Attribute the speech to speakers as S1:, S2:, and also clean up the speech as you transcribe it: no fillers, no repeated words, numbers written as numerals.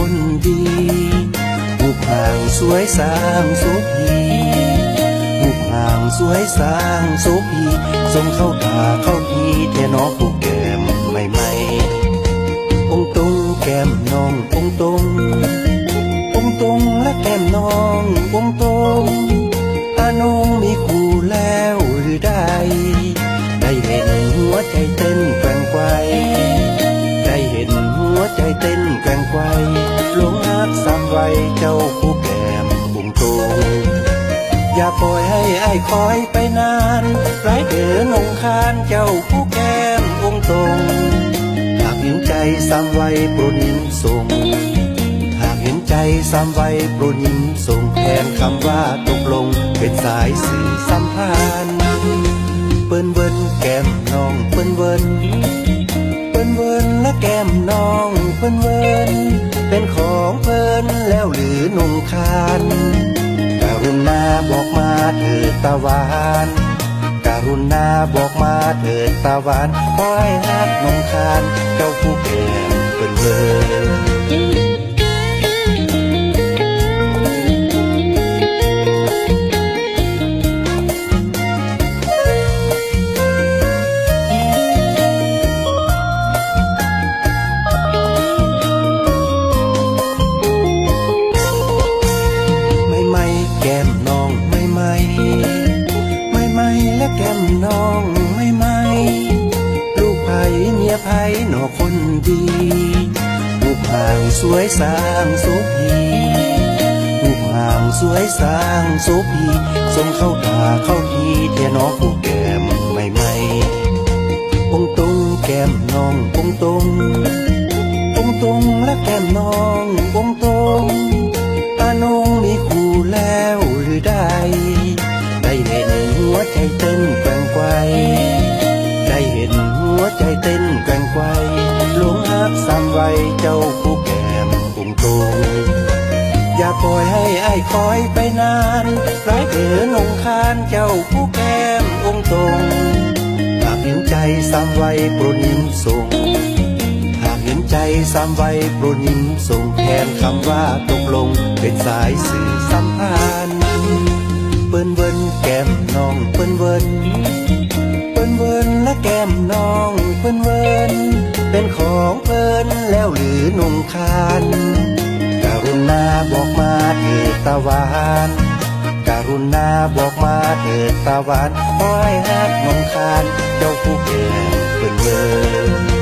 S1: คนดีรูปห่างสวยสร้างโสพีรูปห่างสวยสร้างโสพีทรงเข้าตาเข้าทีแท่น้องผู้แก้มใหม่ๆองตรงแก้มน้ององตรงองตรงและแก้มน้ององตรงอาน้องมีคู่แล้วหรือได้ได้เห็นหัวใจเต้นแกว่งไกวได้เห็นหัวใจเต้นแกว่งไกวหลงรักสามวัยเจ้าผู้แก้มองตรงอย่าปล่อยให้อ้ายคอยไปนานไร้เดินองคานเจ้าผู้แก้มองตรงหากเห็นใจสามวัยโปรดยิ้มส่งหากเห็นใจสามวัยโปรดยิ้มส่งแทนคำว่าตกลงเป็นสายสื่อสัมพันธ์เปิ้นเวินแก้มน้องเปิ้นเวินเปิ้นเวินและแก้มน้องเปิ้นเวินเป็นของเปิ้นแล้วหรือนงคานกรุณาบอกมาเถิดตะวันกรุณาบอกมาเถิดตะวันขอให้ฮักนงคานเจ้าผู้แก้มเปิ้นเวินแก้มน้องไม่และแก้มน้องไม่ลูกไผ่เมียไผ่หนอคนดีรูปห่างสวยสร้างโสพีรูปห่างสวยสร้างโสพีทรงเข้าตาเข้าทีแท่น้องผู้แก้มใหม่องตรงแก้มน้ององตรงองตรงและแก้มน้ององตรงอาน้องมีคู่แล้วหรือได้ได้เห็นหัวใจเต้นแกว่งไกวได้เห็นหัวใจเต้นแกว่งไกวหลงรักสามวัยเจ้าผู้แก้มองตรงอย่าปล่อยให้อ้ายคอยไปนานไร้เดินองคานเจ้าผู้แก้มองตรงหากเห็นใจสามวัยโปรดยิ้มส่งหากเห็นใจสามวัยโปรดยิ้มส่งแทนคำว่าตกลงเป็นสายสื่อสัมพันธ์เปิ้นเวินแก้มน้องเปิ้นเวินเปิ้นเวินและแก้มน้องเปิ้นเวินเป็นของเปิ้นแล้วหรือนงคานกรุณาบอกมาเถิดตะวันกรุณาบอกมาเถิดตะวันขอให้ฮักนงคานเจ้าผู้แก้มเปิ้นเวิน